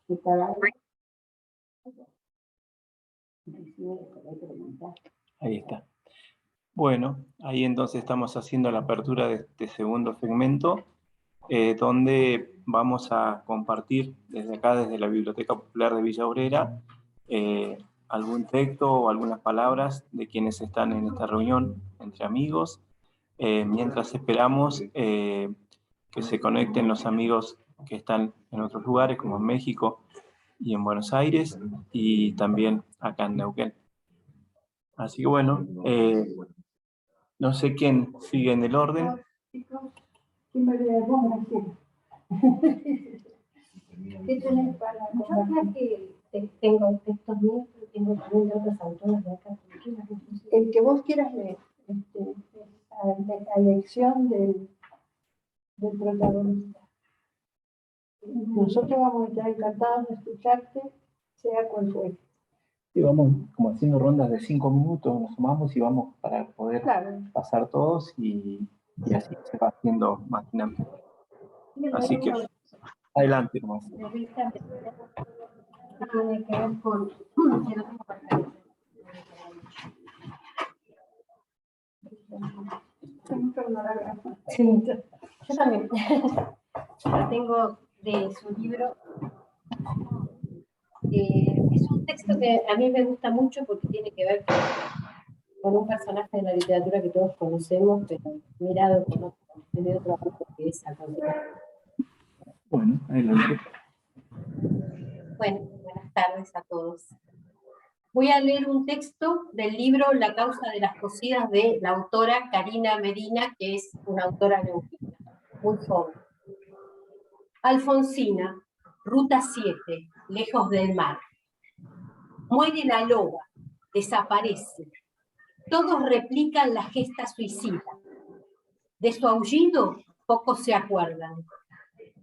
de cada uno. Ahí está. Bueno, ahí entonces estamos haciendo la apertura de este segundo segmento, donde vamos a compartir desde acá, desde la Biblioteca Popular de Villa Obrera, algún texto o algunas palabras de quienes están en esta reunión entre amigos, mientras esperamos que se conecten los amigos que están en otros lugares, como en México y en Buenos Aires, y también acá en Neuquén. Así que bueno, no sé quién sigue en el orden. ¿Qué tenés para compartir? Yo tengo textos míos, pero tengo también de otros autores de acá. El que vos quieras leer, a elección del protagonista. Nosotros vamos a estar encantados de escucharte, sea cual fuere. Sí, vamos como haciendo rondas de 5 minutos, nos sumamos y vamos para poder pasar todos y así se va haciendo más dinámico. Así que adelante nomás. Tiene que ver con... Sí, yo también. Yo tengo de su libro. Es un texto que a mí me gusta mucho porque tiene que ver con un personaje de la literatura que todos conocemos, pero mirado desde otro punto, que es Alfonso. Bueno, adelante. Bueno, buenas tardes a todos. Voy a leer un texto del libro La causa de las cocidas de la autora Karina Medina, que es una autora neuquina, muy joven. Alfonsina, Ruta 7, lejos del mar. Muere la loba, desaparece. Todos replican la gesta suicida. De su aullido pocos se acuerdan.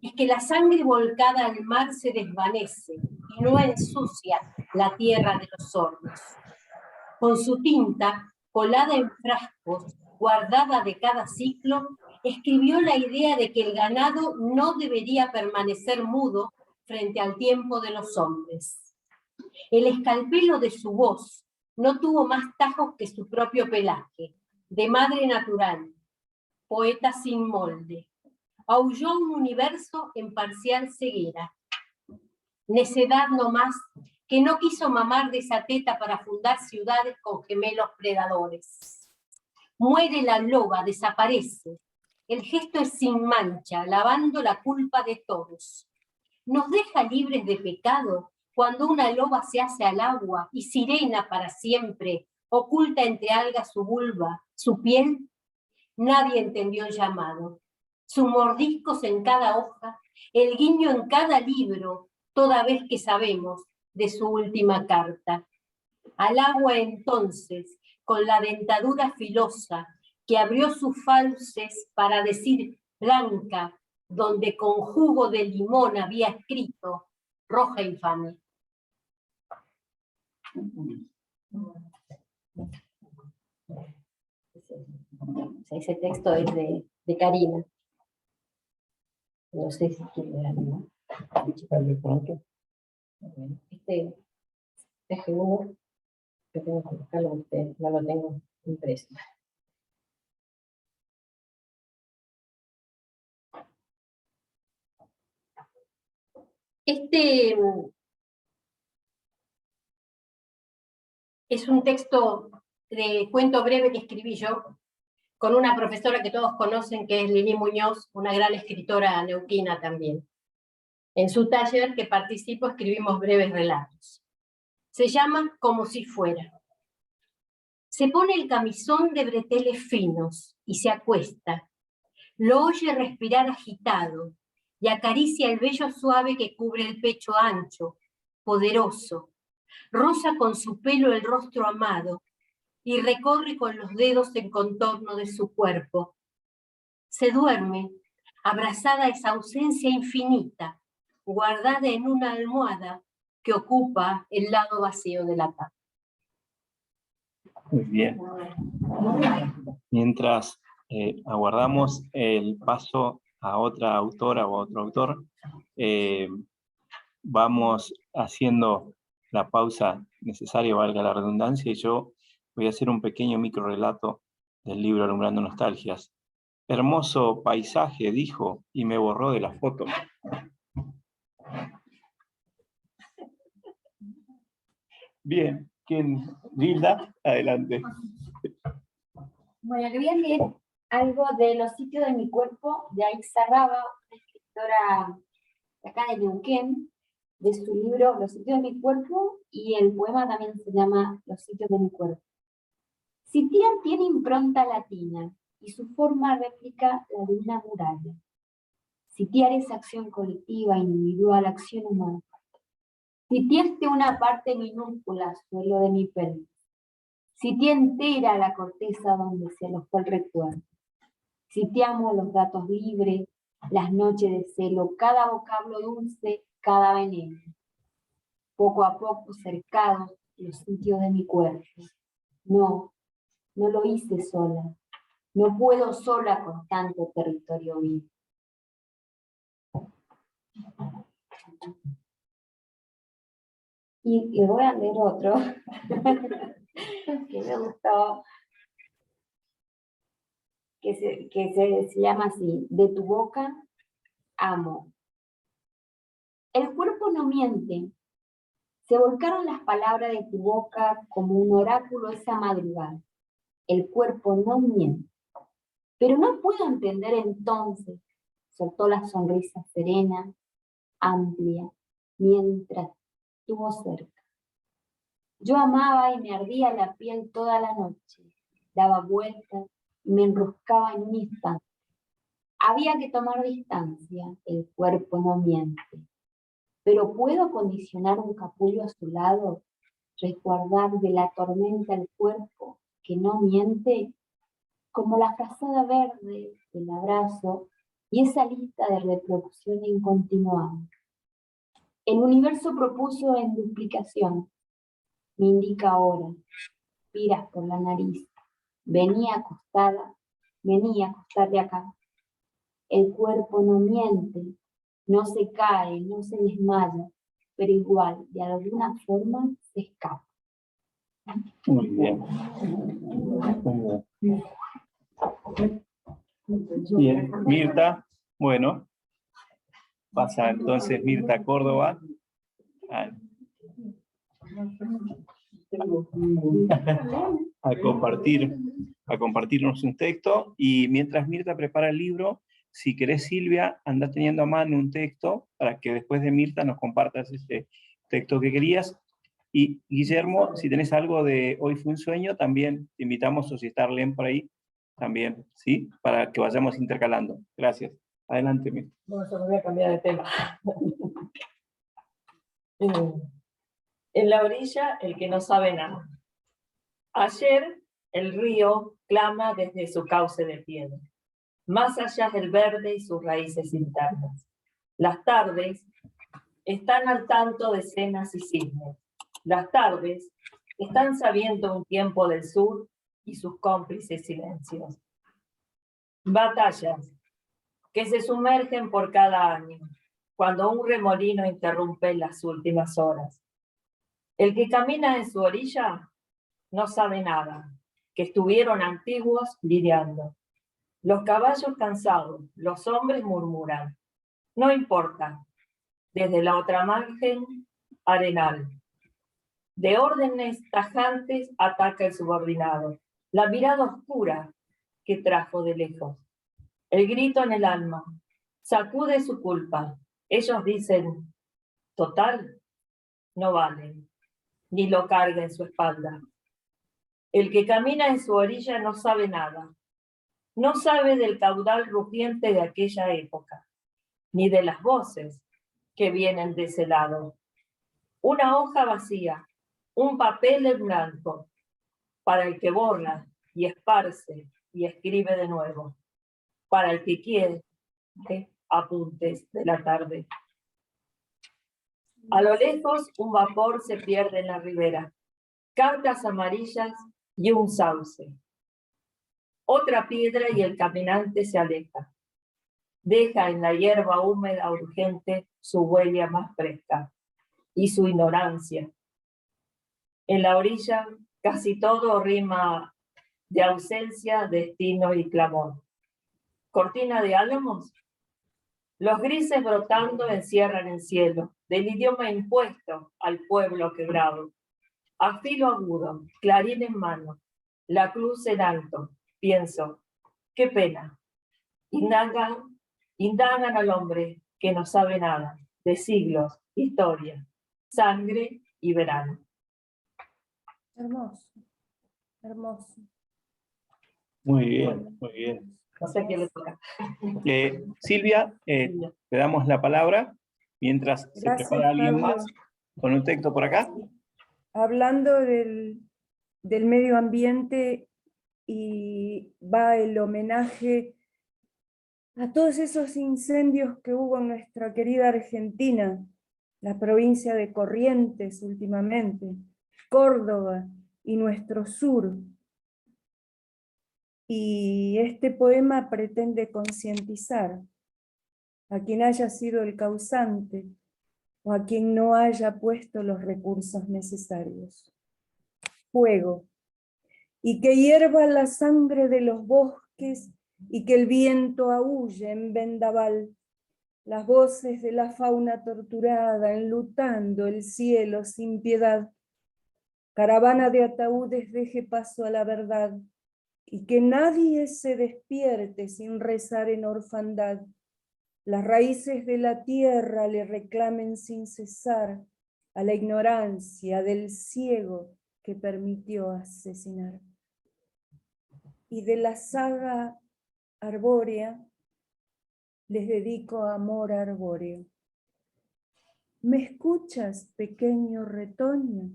Es que la sangre volcada al mar se desvanece y no ensucia la tierra de los sordos. Con su tinta, colada en frascos, guardada de cada ciclo, escribió la idea de que el ganado no debería permanecer mudo frente al tiempo de los hombres. El escalpelo de su voz no tuvo más tajos que su propio pelaje, de madre natural, poeta sin molde. Aulló un universo en parcial ceguera. Necedad no más, que no quiso mamar de esa teta para fundar ciudades con gemelos predadores. Muere la loba, desaparece. El gesto es sin mancha, lavando la culpa de todos. Nos deja libres de pecado cuando una loba se hace al agua y sirena para siempre, oculta entre algas su vulva, su piel. Nadie entendió el llamado. Sus mordiscos en cada hoja, el guiño en cada libro, toda vez que sabemos de su última carta. Al agua entonces, con la dentadura filosa, que abrió sus fauces para decir blanca, donde con jugo de limón había escrito roja infame. Ese texto es de Karina. No sé si quiere algo. Este uno que tengo que buscarlo a usted, no lo tengo impreso. Este es un texto de cuento breve que escribí yo con una profesora que todos conocen, que es Lili Muñoz, una gran escritora neuquina también. En su taller que participo escribimos breves relatos. Se llama Como si fuera. Se pone el camisón de breteles finos y se acuesta. Lo oye respirar agitado y acaricia el vello suave que cubre el pecho ancho, poderoso. Roza con su pelo el rostro amado y recorre con los dedos en contorno de su cuerpo. Se duerme, abrazada a esa ausencia infinita, guardada en una almohada que ocupa el lado vacío de la cama. Muy bien. Mientras aguardamos el paso a otra autora o a otro autor, vamos haciendo la pausa necesaria, valga la redundancia, y yo voy a hacer un pequeño microrelato del libro Alumbrando Nostalgias. Hermoso paisaje, dijo, y me borró de la foto. Bien, ¿quién? Gilda, adelante. Bueno, le voy a leer algo de Los sitios de mi cuerpo, de Aixa Raba, una escritora de acá de Neuquén, de su libro Los sitios de mi cuerpo, y el poema también se llama Los sitios de mi cuerpo. Sitiar tiene impronta latina, y su forma replica la de una muralla. Sitiar es acción colectiva, individual, acción humana. Sitiaste una parte minúscula, suelo de mi pelvis. Sitié entera la corteza donde se alojó el recuerdo. Sitiamos los datos libres, las noches de celo, cada vocablo dulce, cada veneno. Poco a poco cercados los sitios de mi cuerpo. No, no lo hice sola. No puedo sola con tanto territorio vivo. Y le voy a leer otro, que me gustó, que se llama así: de tu boca, amo. El cuerpo no miente. Se volcaron las palabras de tu boca como un oráculo esa madrugada. El cuerpo no miente. Pero no puedo entender entonces, soltó la sonrisa serena, amplia, mientras estuvo cerca. Yo amaba y me ardía la piel toda la noche. Daba vueltas y me enroscaba en un instante. Había que tomar distancia, el cuerpo no miente. Pero puedo condicionar un capullo a su lado, resguardar de la tormenta el cuerpo que no miente, como la frazada verde, el abrazo y esa lista de reproducción incontinuable. El universo propuso en duplicación. Me indica ahora, piras por la nariz, venía acostada, venía a acostarle acá. El cuerpo no miente, no se cae, no se desmaya, pero igual, de alguna forma, se escapa. Muy bien. Bien, Mirta, bueno, pasa entonces Mirta Córdoba a compartirnos un texto, y mientras Mirta prepara el libro, si querés, Silvia, anda teniendo a mano un texto para que después de Mirta nos compartas ese texto que querías. Y Guillermo, si tenés algo de Hoy fue un sueño, también te invitamos, o si está Arlén por ahí, también, ¿sí? Para que vayamos intercalando. Gracias. Adelante, Mirta. Bueno, yo me voy a cambiar de tema. En la orilla, el que no sabe nada. Ayer, el río clama desde su cauce de piedra, más allá del verde y sus raíces internas. Las tardes están al tanto de cenas y cisnes. Las tardes están sabiendo un tiempo del sur y sus cómplices silencios. Batallas que se sumergen por cada año, cuando un remolino interrumpe las últimas horas. El que camina en su orilla no sabe nada, que estuvieron antiguos lidiando. Los caballos cansados, los hombres murmuran. No importa, desde la otra margen, arenal. De órdenes tajantes ataca el subordinado, la mirada oscura que trajo de lejos. El grito en el alma, sacude su culpa. Ellos dicen, total, no valen, ni lo carga en su espalda. El que camina en su orilla no sabe nada. No sabe del caudal rugiente de aquella época, ni de las voces que vienen de ese lado. Una hoja vacía, un papel en blanco, para el que borra y esparce y escribe de nuevo, para el que quiere apuntes de la tarde. A lo lejos, un vapor se pierde en la ribera, cartas amarillas y un sauce. Otra piedra y el caminante se aleja. Deja en la hierba húmeda urgente su huella más fresca. y su ignorancia. En la orilla casi todo rima de ausencia, destino y clamor. Cortina de álamos. Los grises brotando encierran el cielo, del idioma impuesto al pueblo quebrado. A filo agudo, clarín en mano, la cruz en alto, pienso, qué pena. Indagan al hombre que no sabe nada, de siglos, historia, sangre y verano. Hermoso, hermoso. Muy bien, muy bien. No sé qué le toca. Silvia, te damos la palabra mientras se Gracias, prepara alguien Pablo. más con un texto por acá. Hablando del medio ambiente, y va el homenaje a todos esos incendios que hubo en nuestra querida Argentina, la provincia de Corrientes últimamente, Córdoba y nuestro sur. Y este poema pretende concientizar a quien haya sido el causante o a quien no haya puesto los recursos necesarios. Fuego, y que hierva la sangre de los bosques y que el viento aúlle en vendaval, las voces de la fauna torturada enlutando el cielo sin piedad. Caravana de ataúdes deje paso a la verdad, y que nadie se despierte sin rezar en orfandad. Las raíces de la tierra le reclamen sin cesar a la ignorancia del ciego que permitió asesinar. Y de la saga arbórea les dedico amor arbóreo. ¿Me escuchas, pequeño retoño?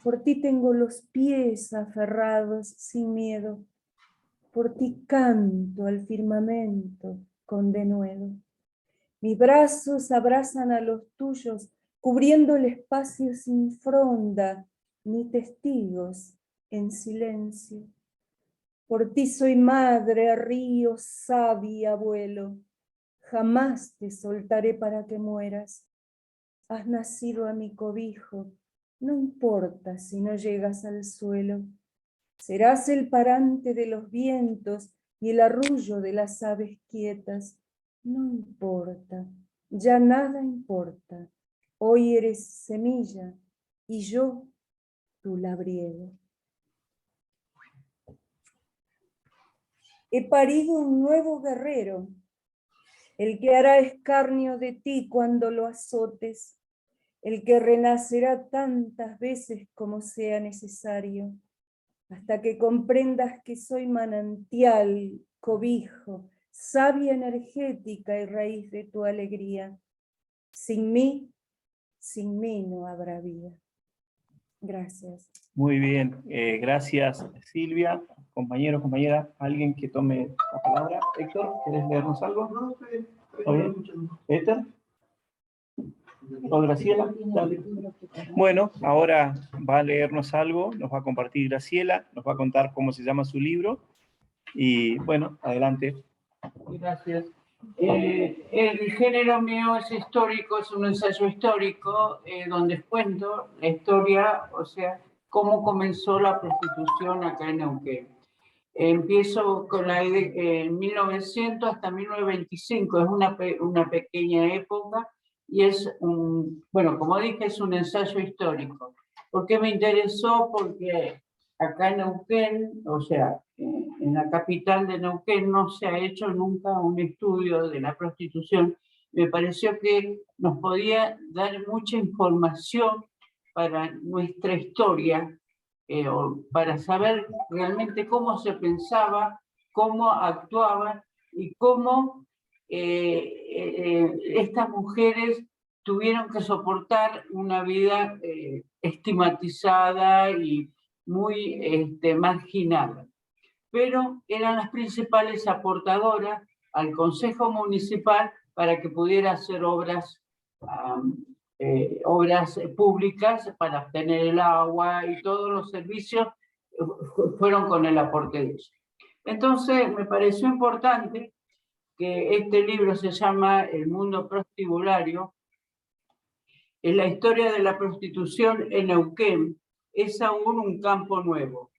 Por ti tengo los pies aferrados sin miedo, por ti canto al firmamento con denuedo. Mis brazos abrazan a los tuyos, cubriendo el espacio sin fronda, ni testigos en silencio. Por ti soy madre, río, sabia, abuelo. Jamás te soltaré para que mueras. Has nacido a mi cobijo, no importa si no llegas al suelo. Serás el parante de los vientos y el arrullo de las aves quietas. No importa, ya nada importa. Hoy eres semilla y yo tu labriego. He parido un nuevo guerrero, el que hará escarnio de ti cuando lo azotes, el que renacerá tantas veces como sea necesario, hasta que comprendas que soy manantial, cobijo, savia energética y raíz de tu alegría. Sin mí no habrá vida. Gracias. Muy bien, gracias Silvia. Compañero, compañera, alguien que tome la palabra. Héctor, ¿quieres leernos algo? No, estoy escuchando. ¿Héctor? ¿O Graciela? Dale. Bueno, ahora va a leernos algo, nos va a compartir Graciela, nos va a contar cómo se llama su libro. Y bueno, adelante. Gracias. El género mío es histórico, es un ensayo histórico donde cuento la historia, o sea, cómo comenzó la prostitución acá en Neuquén. Empiezo con la en 1900 hasta 1925, es una pequeña época y es bueno, como dije, es un ensayo histórico. ¿Por qué me interesó? Porque acá en Neuquén, o sea, en la capital de Neuquén no se ha hecho nunca un estudio de la prostitución. Me pareció que nos podía dar mucha información para nuestra historia, para saber realmente cómo se pensaba, cómo actuaban y cómo estas mujeres tuvieron que soportar una vida estigmatizada y muy marginada. Pero eran las principales aportadoras al Consejo Municipal para que pudiera hacer obras públicas para obtener el agua y todos los servicios fueron con el aporte de ellos. Entonces me pareció importante que este libro se llama El mundo prostibulario En la historia de la prostitución en Neuquén es aún un campo nuevo.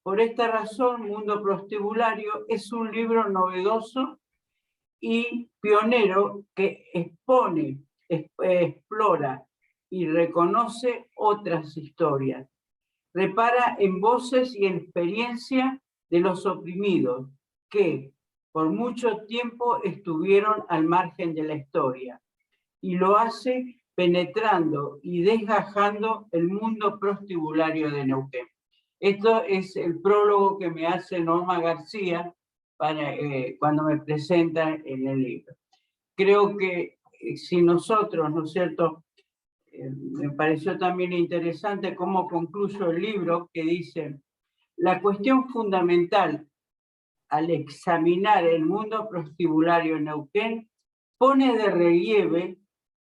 Por esta razón, Mundo Prostibulario es un libro novedoso y pionero que expone, explora y reconoce otras historias. Repara en voces y en experiencia de los oprimidos que por mucho tiempo estuvieron al margen de la historia, y lo hace penetrando y desgajando el mundo prostibulario de Neuquén. Esto es el prólogo que me hace Norma García para, cuando me presenta en el libro. Creo que si nosotros, ¿no es cierto?, me pareció también interesante cómo concluyo el libro, que dice: la cuestión fundamental al examinar el mundo prostibulario en Neuquén pone de relieve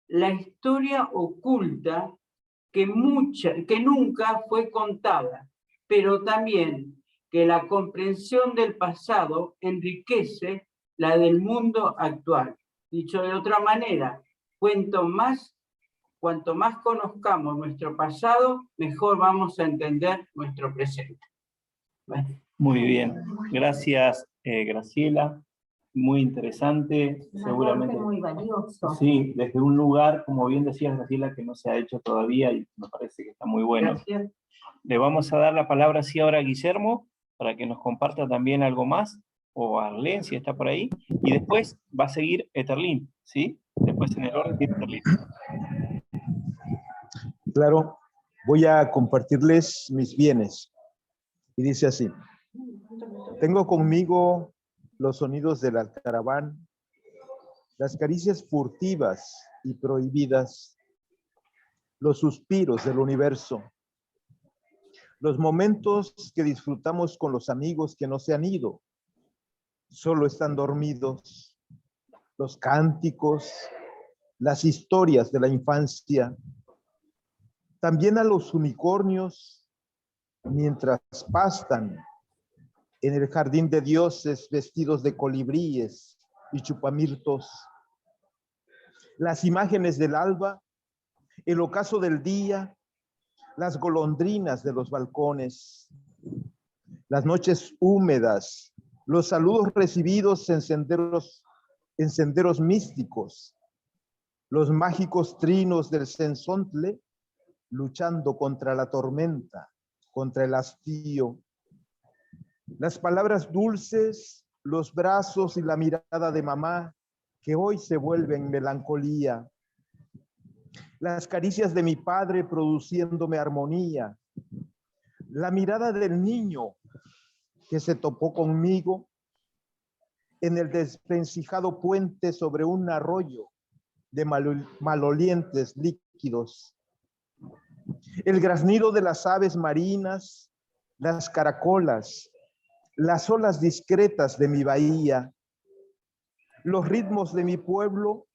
la historia oculta que nunca fue contada, pero también que la comprensión del pasado enriquece la del mundo actual. Dicho de otra manera, cuanto más conozcamos nuestro pasado, mejor vamos a entender nuestro presente. Bueno. Muy bien, gracias Graciela, muy interesante, seguramente muy valioso. sí, desde un lugar, como bien decías Graciela, que no se ha hecho todavía y me parece que está muy bueno. Gracias. Le vamos a dar la palabra así ahora a Guillermo, para que nos comparta también algo más, o a Arlene, si está por ahí, y después va a seguir Eterlín, ¿sí? Después en el orden tiene Eterlín. Claro, voy a compartirles mis bienes. Y dice así: tengo conmigo los sonidos del alcaraván, las caricias furtivas y prohibidas, los suspiros del universo, los momentos que disfrutamos con los amigos que no se han ido, solo están dormidos, los cánticos, las historias de la infancia, también a los unicornios mientras pastan en el jardín de dioses vestidos de colibríes y chupamirtos, las imágenes del alba, el ocaso del día, las golondrinas de los balcones, las noches húmedas, los saludos recibidos en senderos místicos, los mágicos trinos del cenzontle luchando contra la tormenta, contra el hastío, las palabras dulces, los brazos y la mirada de mamá que hoy se vuelven melancolía, las caricias de mi padre produciéndome armonía, la mirada del niño que se topó conmigo en el desvencijado puente sobre un arroyo de malolientes líquidos, el graznido de las aves marinas, las caracolas, las olas discretas de mi bahía, los ritmos de mi pueblo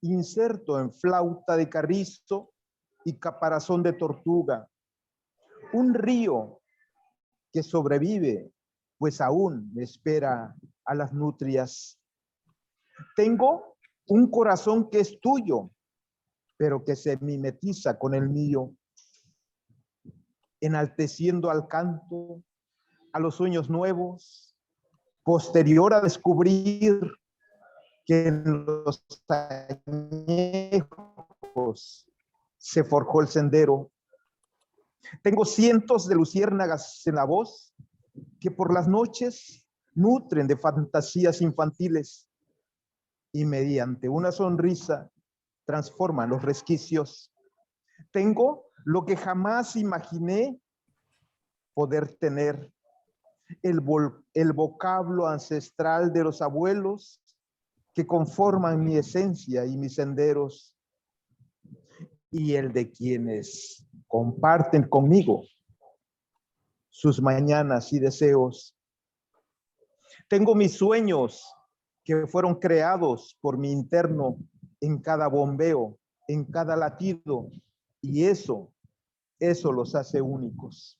inserto en flauta de carrizo y caparazón de tortuga, un río que sobrevive, pues aún me espera a las nutrias. Tengo un corazón que es tuyo, pero que se mimetiza con el mío, enalteciendo al canto, a los sueños nuevos, posterior a descubrir que en los añejos se forjó el sendero. Tengo cientos de luciérnagas en la voz que por las noches nutren de fantasías infantiles y mediante una sonrisa transforman los resquicios. Tengo lo que jamás imaginé poder tener, el vocablo ancestral de los abuelos que conforman mi esencia y mis senderos, y el de quienes comparten conmigo sus mañanas y deseos. Tengo mis sueños que fueron creados por mi interno en cada bombeo, en cada latido, y eso los hace únicos.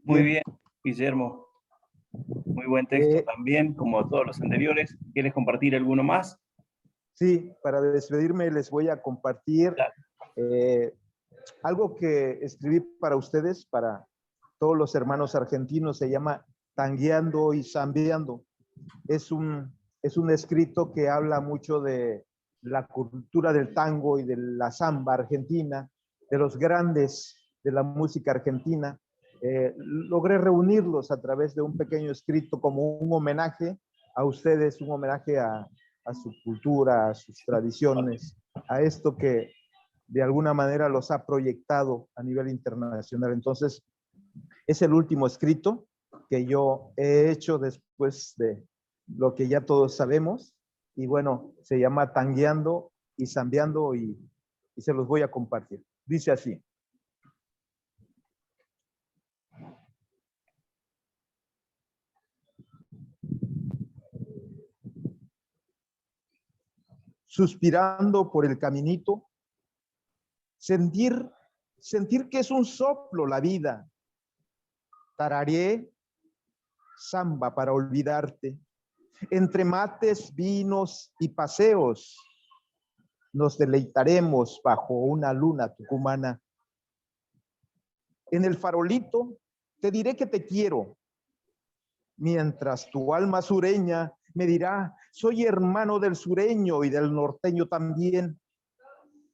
Muy bien, Guillermo. Muy buen texto también, como todos los anteriores. ¿Quieres compartir alguno más? Sí, para despedirme les voy a compartir algo que escribí para ustedes, para todos los hermanos argentinos. Se llama Tangueando y Zambeando. Es un escrito que habla mucho de la cultura del tango y de la samba argentina, de los grandes de la música argentina. Logré reunirlos a través de un pequeño escrito como un homenaje a ustedes, un homenaje a su cultura, a sus tradiciones, a esto que de alguna manera los ha proyectado a nivel internacional. Entonces, es el último escrito que yo he hecho después de lo que ya todos sabemos. Y bueno, se llama Tangueando y Zambeando y se los voy a compartir. Dice así. Suspirando por el caminito, sentir que es un soplo la vida. Tarareé samba para olvidarte. Entre mates, vinos y paseos, nos deleitaremos bajo una luna tucumana. En el farolito te diré que te quiero, mientras tu alma sureña me dirá, soy hermano del sureño y del norteño también.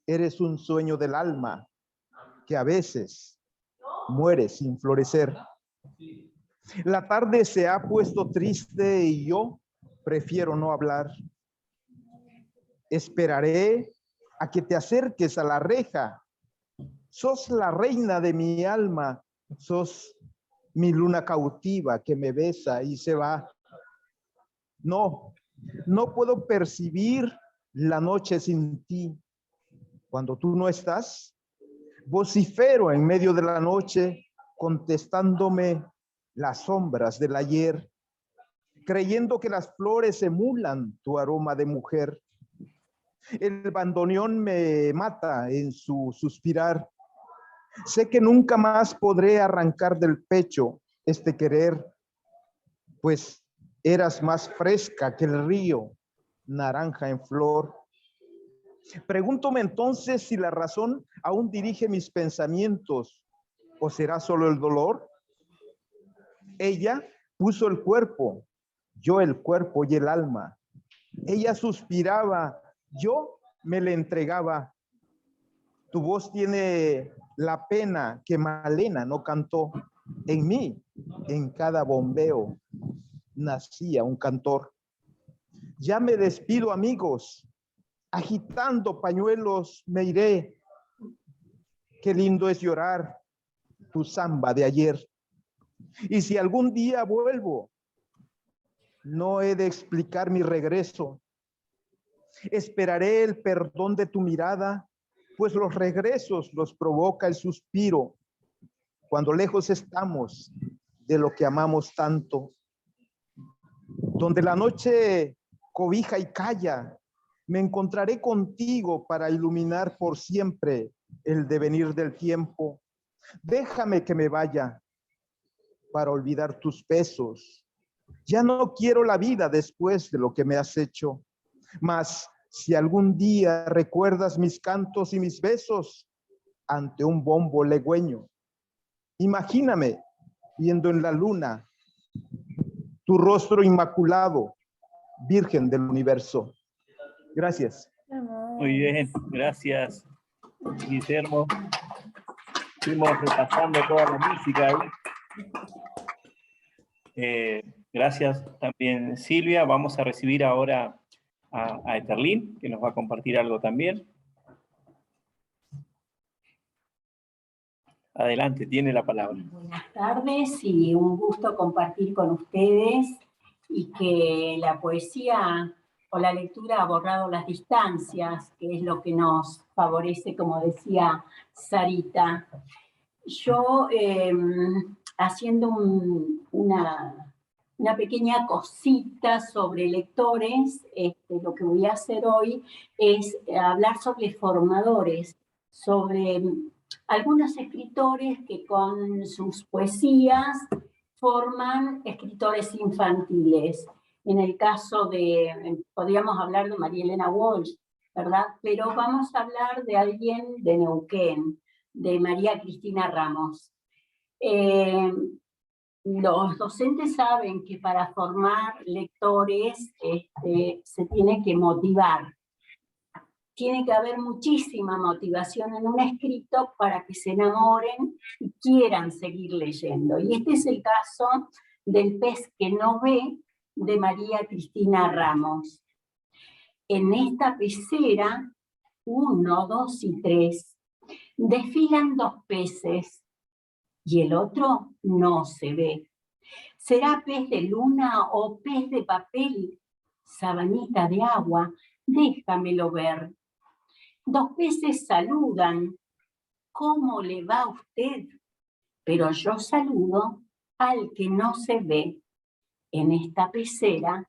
Eres un sueño del alma que a veces muere sin florecer. La tarde se ha puesto triste y yo prefiero no hablar. Esperaré a que te acerques a la reja. Sos la reina de mi alma, sos mi luna cautiva que me besa y se va. No puedo percibir la noche sin ti. Cuando tú no estás, vocifero en medio de la noche, contestándome las sombras del ayer, creyendo que las flores emulan tu aroma de mujer. El bandoneón me mata en su suspirar. Sé que nunca más podré arrancar del pecho este querer, pues eras más fresca que el río, naranja en flor. Pregúntome entonces si la razón aún dirige mis pensamientos o será solo el dolor. Ella puso el cuerpo, yo el cuerpo y el alma. Ella suspiraba, yo me le entregaba. Tu voz tiene la pena que Malena no cantó. En mí, en cada bombeo, nacía un cantor. Ya me despido, amigos. Agitando pañuelos me iré. Qué lindo es llorar tu samba de ayer. Y si algún día vuelvo, no he de explicar mi regreso. Esperaré el perdón de tu mirada, pues los regresos los provoca el suspiro. Cuando lejos estamos de lo que amamos tanto. Donde la noche cobija y calla, me encontraré contigo para iluminar por siempre el devenir del tiempo. Déjame que me vaya para olvidar tus besos. Ya no quiero la vida después de lo que me has hecho. Mas si algún día recuerdas mis cantos y mis besos ante un bombo legüeño, imagíname viendo en la luna tu rostro inmaculado, Virgen del universo. Gracias. Muy bien, gracias, Guillermo. Fuimos repasando toda la música ahí. Gracias también, Silvia. Vamos a recibir ahora a Eterlín, que nos va a compartir algo también. Adelante, tiene la palabra. Buenas tardes y un gusto compartir con ustedes y que la poesía o la lectura ha borrado las distancias, que es lo que nos favorece, como decía Sarita. Yo, haciendo una pequeña cosita sobre lectores, lo que voy a hacer hoy es hablar sobre formadores, sobre algunos escritores que con sus poesías forman escritores infantiles. En el caso de, podríamos hablar de María Elena Walsh, ¿verdad? Pero vamos a hablar de alguien de Neuquén, de María Cristina Ramos. Los docentes saben que para formar lectores se tiene que motivar. Tiene que haber muchísima motivación en un escrito para que se enamoren y quieran seguir leyendo. Y este es el caso del pez que no ve, de María Cristina Ramos. En esta pecera, 1, 2 y 3, desfilan 2 peces y el otro no se ve. ¿Será pez de luna o pez de papel? Sabanita de agua, déjamelo ver. 2 peces saludan. ¿Cómo le va a usted? Pero yo saludo al que no se ve. En esta pecera,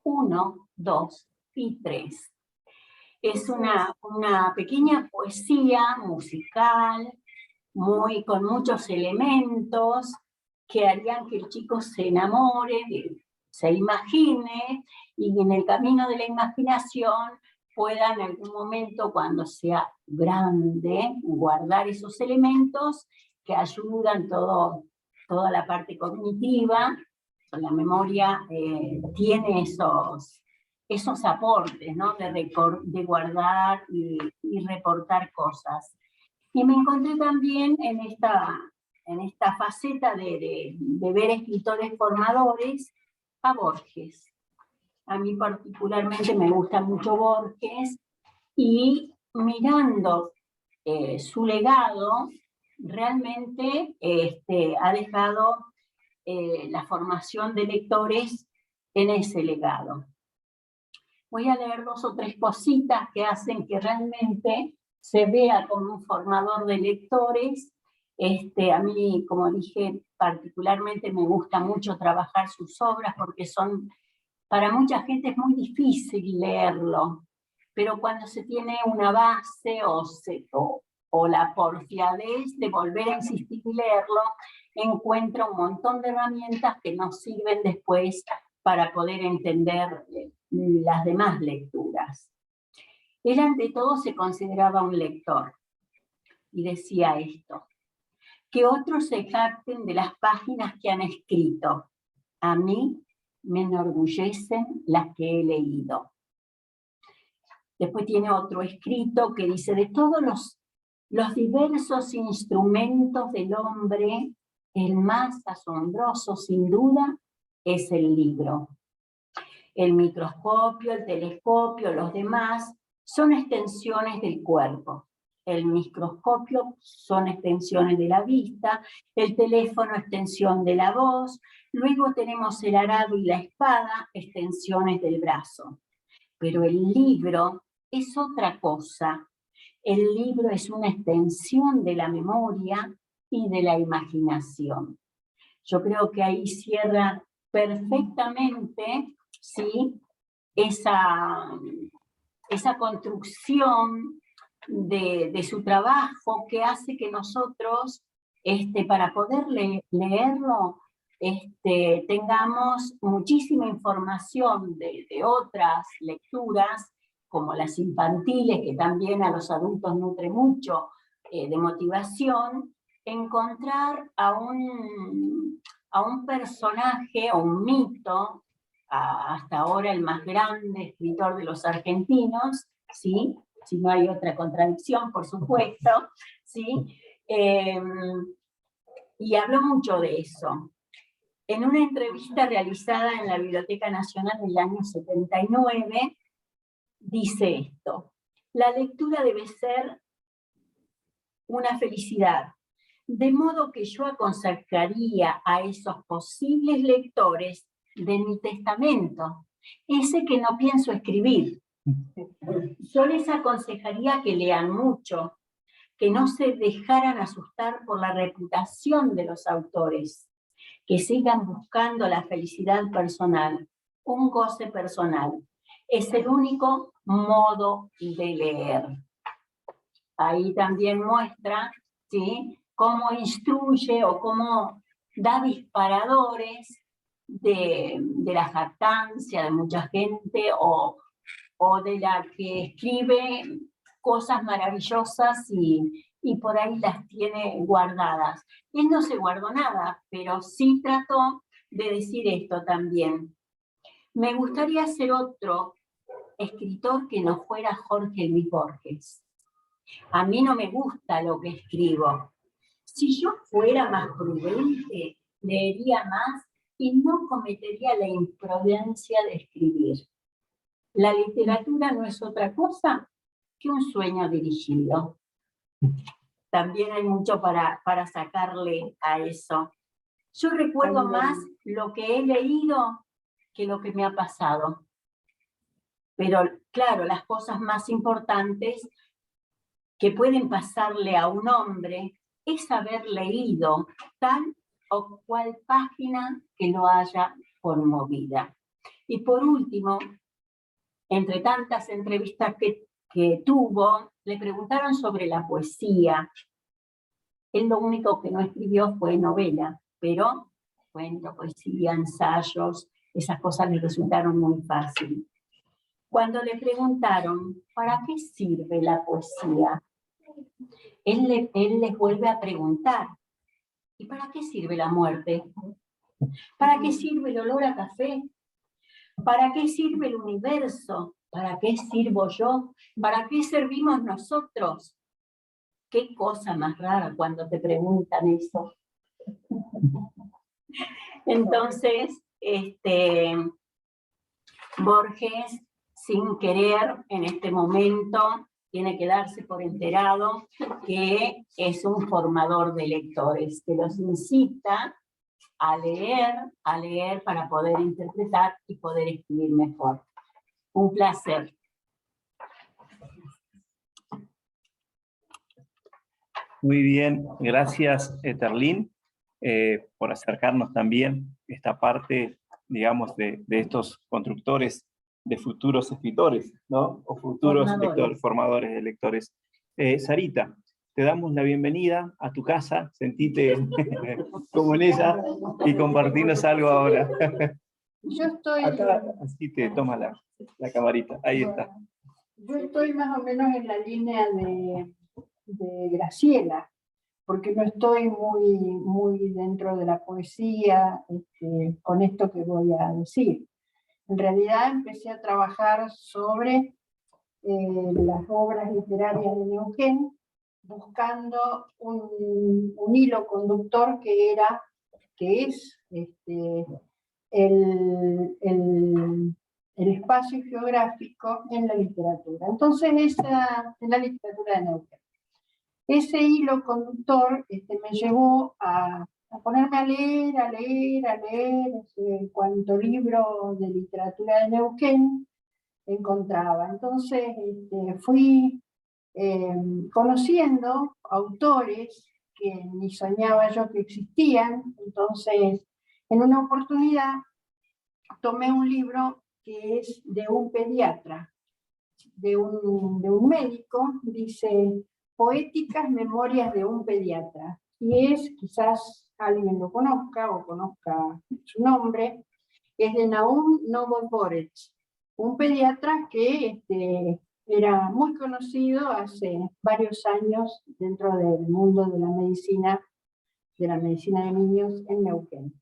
1, 2 y 3. Es una pequeña poesía musical, con muchos elementos que harían que el chico se enamore, se imagine, y en el camino de la imaginación pueda en algún momento, cuando sea grande, guardar esos elementos que ayudan toda la parte cognitiva. La memoria tiene esos aportes, ¿no? de guardar y reportar cosas. Y me encontré también en esta faceta de ver escritores formadores a Borges. A mí particularmente me gusta mucho Borges, y mirando su legado, realmente ha dejado la formación de lectores en ese legado. Voy a leer 2 o 3 cositas que hacen que realmente se vea como un formador de lectores. A mí, como dije, particularmente me gusta mucho trabajar sus obras porque para mucha gente es muy difícil leerlo, pero cuando se tiene una base o la porfiadez de volver a insistir y leerlo, encuentra un montón de herramientas que nos sirven después para poder entender las demás lecturas. Él ante todo se consideraba un lector, y decía esto: que otros se jacten de las páginas que han escrito. A mí me enorgullecen las que he leído. Después tiene otro escrito que dice: de todos los diversos instrumentos del hombre, el más asombroso, sin duda, es el libro. El microscopio, el telescopio, los demás, son extensiones del cuerpo. El microscopio son extensiones de la vista, el teléfono extensión de la voz, luego tenemos el arado y la espada, extensiones del brazo. Pero el libro es otra cosa. El libro es una extensión de la memoria y de la imaginación. Yo creo que ahí cierra perfectamente, ¿sí?, esa construcción de su trabajo, que hace que nosotros, para poder leerlo, tengamos muchísima información de otras lecturas, como las infantiles, que también a los adultos nutre mucho de motivación, encontrar a un personaje, a un mito, hasta ahora el más grande escritor de los argentinos, ¿sí?, si no hay otra contradicción, por supuesto, ¿sí? Y habló mucho de eso. En una entrevista realizada en la Biblioteca Nacional en el año 79, dice esto: la lectura debe ser una felicidad, de modo que yo aconsejaría a esos posibles lectores de mi testamento, ese que no pienso escribir. Yo les aconsejaría que lean mucho, que no se dejaran asustar por la reputación de los autores, que sigan buscando la felicidad personal, un goce personal. Es el único modo de leer. Ahí también muestra, ¿sí?, cómo instruye o cómo da disparadores de la jactancia de mucha gente o de la que escribe cosas maravillosas y por ahí las tiene guardadas. Él no se guardó nada, pero sí trató de decir esto también. Me gustaría ser otro escritor que no fuera Jorge Luis Borges. A mí no me gusta lo que escribo. Si yo fuera más prudente, leería más y no cometería la imprudencia de escribir. La literatura no es otra cosa que un sueño dirigido. También hay mucho para sacarle a eso. Yo recuerdo más lo que he leído que lo que me ha pasado. Pero claro, las cosas más importantes que pueden pasarle a un hombre es haber leído tal o cual página que lo haya conmovida. Y por último, entre tantas entrevistas que tuvo, le preguntaron sobre la poesía. Él lo único que no escribió fue novela, pero cuento, poesía, ensayos, esas cosas le resultaron muy fáciles. Cuando le preguntaron, ¿para qué sirve la poesía? Él les vuelve a preguntar, ¿y para qué sirve la muerte? ¿Para qué sirve el olor a café? ¿Para qué sirve el universo? ¿Para qué sirvo yo? ¿Para qué servimos nosotros? Qué cosa más rara cuando te preguntan eso. Entonces, Borges, sin querer, en este momento, tiene que darse por enterado que es un formador de lectores, que los incita a leer para poder interpretar y poder escribir mejor. Un placer. Muy bien, gracias Eterlín por acercarnos también esta parte, digamos, de estos constructores de futuros escritores, ¿no? O futuros lectores, formadores de lectores. Sarita, te damos la bienvenida a tu casa, sentite como en ella y compartirnos algo ahora. Yo estoy... Acá, así te toma la camarita, ahí está. Yo estoy más o menos en la línea de Graciela, porque no estoy muy dentro de la poesía con esto que voy a decir. En realidad empecé a trabajar sobre las obras literarias de Neuquén, buscando un hilo conductor que es el espacio geográfico en la literatura. Entonces, en la literatura de Neuquén. Ese hilo conductor me llevó a ponerme a leer cuanto libro de literatura de Neuquén encontraba. Entonces fui conociendo autores que ni soñaba yo que existían. Entonces, en una oportunidad tomé un libro que es de un pediatra, de un médico, dice Poéticas Memorias de un Pediatra, y quizás alguien lo conozca o conozca su nombre, es de Naum Novoborech, un pediatra que era muy conocido hace varios años dentro del mundo de la medicina de niños en Neuquén.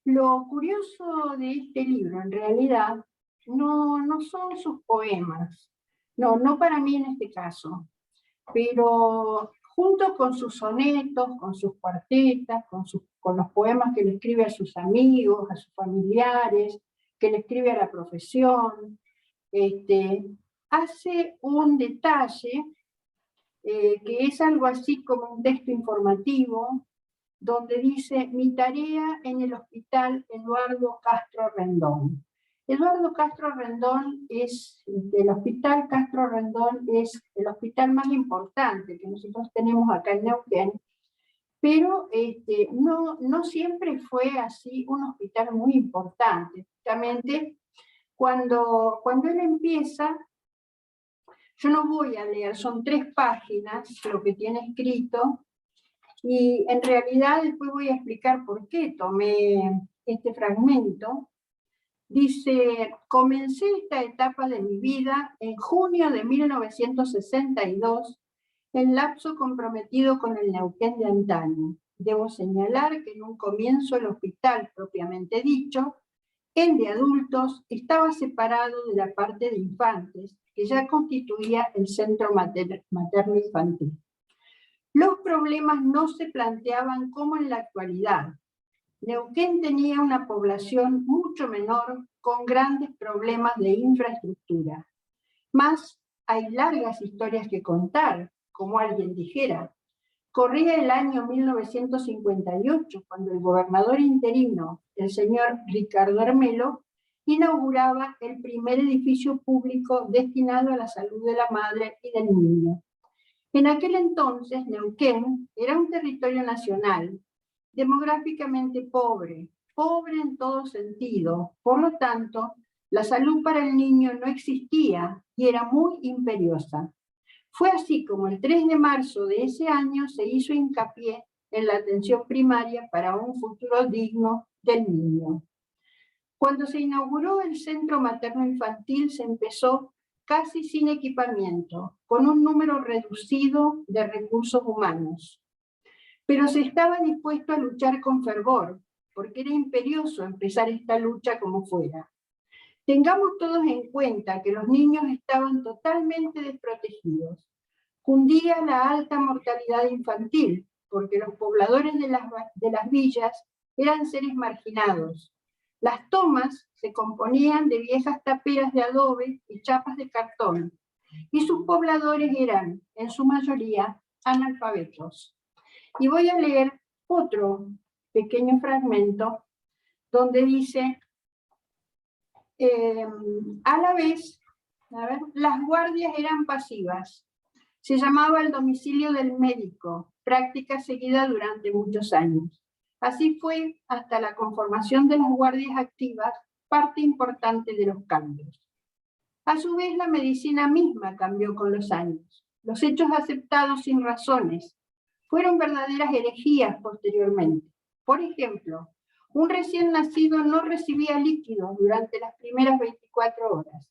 Lo curioso de este libro, en realidad, no son sus poemas, no para mí en este caso, pero junto con sus sonetos, con sus cuartetas, con los poemas que le escribe a sus amigos, a sus familiares, que le escribe a la profesión, hace un detalle que es algo así como un texto informativo, donde dice, mi tarea en el Hospital Eduardo Castro Rendón. Eduardo Castro Rendón el Hospital Castro Rendón es el hospital más importante que nosotros tenemos acá en Neuquén, pero no siempre fue así un hospital muy importante. Justamente cuando él empieza, yo no voy a leer, son 3 páginas lo que tiene escrito, Y en realidad después voy a explicar por qué tomé este fragmento. Dice, comencé esta etapa de mi vida en junio de 1962, en lapso comprometido con el Neuquén de antaño. Debo señalar que en un comienzo el hospital propiamente dicho, el de adultos, estaba separado de la parte de infantes, que ya constituía el centro materno-infantil. Los problemas no se planteaban como en la actualidad. Neuquén tenía una población mucho menor con grandes problemas de infraestructura. Más hay largas historias que contar, como alguien dijera. Corría el año 1958 cuando el gobernador interino, el señor Ricardo Armelo, inauguraba el primer edificio público destinado a la salud de la madre y del niño. En aquel entonces, Neuquén era un territorio nacional, demográficamente pobre, pobre en todo sentido. Por lo tanto, la salud para el niño no existía y era muy imperiosa. Fue así como el 3 de marzo de ese año se hizo hincapié en la atención primaria para un futuro digno del niño. Cuando se inauguró el centro materno-infantil se empezó casi sin equipamiento, con un número reducido de recursos humanos. Pero se estaba dispuesto a luchar con fervor, porque era imperioso empezar esta lucha como fuera. Tengamos todos en cuenta que los niños estaban totalmente desprotegidos. Cundía la alta mortalidad infantil, porque los pobladores de las villas eran seres marginados. Las tomas se componían de viejas taperas de adobe y chapas de cartón, y sus pobladores eran, en su mayoría, analfabetos. Y voy a leer otro pequeño fragmento donde dice, a la vez, las guardias eran pasivas. Se llamaba el domicilio del médico, práctica seguida durante muchos años. Así fue hasta la conformación de las guardias activas, parte importante de los cambios. A su vez, la medicina misma cambió con los años. Los hechos aceptados sin razones fueron verdaderas herejías posteriormente. Por ejemplo, un recién nacido no recibía líquidos durante las primeras 24 horas.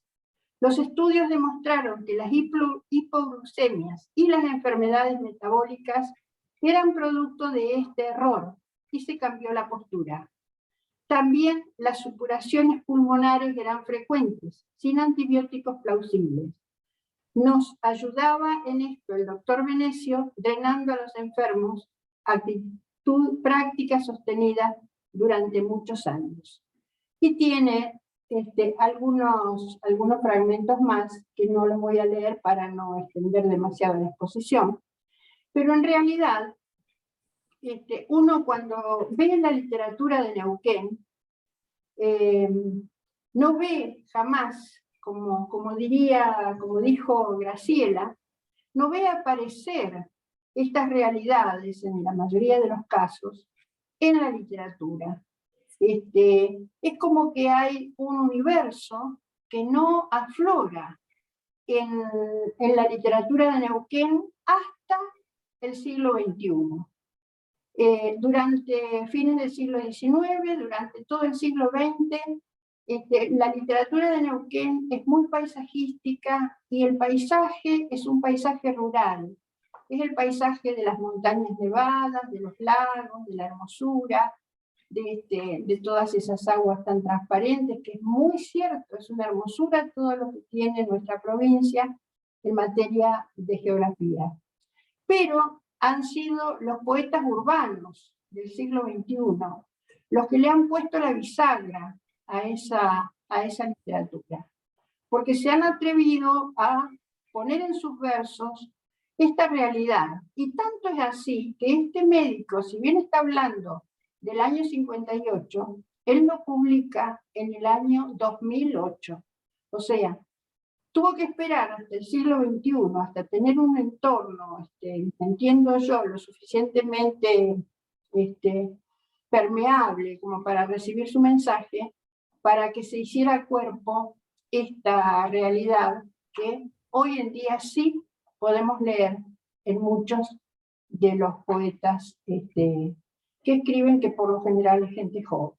Los estudios demostraron que las hipoglucemias y las enfermedades metabólicas eran producto de este error y se cambió la postura. También las supuraciones pulmonares eran frecuentes, sin antibióticos plausibles. Nos ayudaba en esto el doctor Venecio, drenando a los enfermos, práctica sostenida durante muchos años. Y tiene algunos fragmentos más que no los voy a leer para no extender demasiado la exposición, pero en realidad uno cuando ve la literatura de Neuquén no ve jamás, como dijo Graciela, no ve aparecer estas realidades en la mayoría de los casos en la literatura. Es como que hay un universo que no aflora en la literatura de Neuquén hasta el siglo XXI. Durante fines del siglo XIX, durante todo el siglo XX, la literatura de Neuquén es muy paisajística y el paisaje es un paisaje rural. Es el paisaje de las montañas nevadas, de los lagos, de la hermosura, de todas esas aguas tan transparentes, que es muy cierto, es una hermosura todo lo que tiene nuestra provincia en materia de geografía. Pero han sido los poetas urbanos del siglo XXI los que le han puesto la bisagra a esa literatura, porque se han atrevido a poner en sus versos esta realidad. Y tanto es así que este médico, si bien está hablando del año 58, él lo publica en el año 2008. O sea, tuvo que esperar hasta el siglo XXI, hasta tener un entorno, entiendo yo, lo suficientemente permeable como para recibir su mensaje, para que se hiciera cuerpo esta realidad que hoy en día sí podemos leer en muchos de los poetas que escriben, que por lo general es gente joven.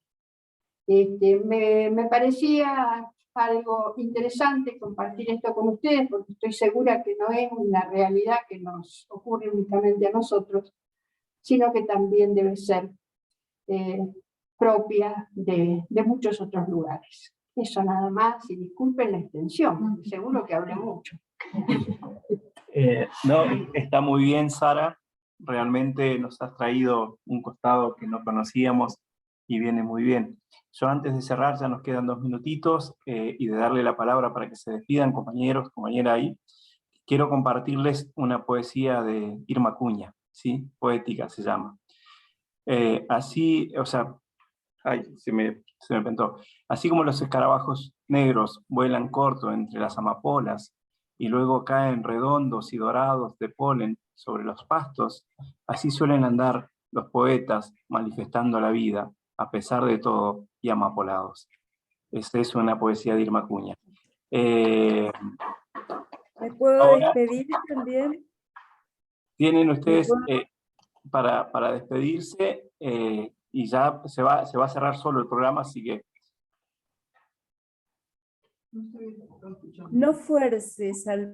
Me parecía algo interesante compartir esto con ustedes, porque estoy segura que no es una realidad que nos ocurre únicamente a nosotros, sino que también debe ser propia de muchos otros lugares. Eso nada más, y disculpen la extensión, seguro que hablé mucho. No, está muy bien, Sara. Realmente nos has traído un costado que no conocíamos y viene muy bien. Yo antes de cerrar, ya nos quedan 2 minutitos, y de darle la palabra para que se despidan, compañeros, compañera ahí, quiero compartirles una poesía de Irma Cuña, ¿sí? Poética se llama. Así, o sea, ay, se me pintó. Así como los escarabajos negros vuelan corto entre las amapolas y luego caen redondos y dorados de polen sobre los pastos, así suelen andar los poetas manifestando la vida, a pesar de todo, y amapolados. Esta es una poesía de Irma Cuña. ¿Me puedo Ahora, despedir también? tienen ustedes para despedirse, y ya se va a cerrar solo el programa, así que... No fuerces al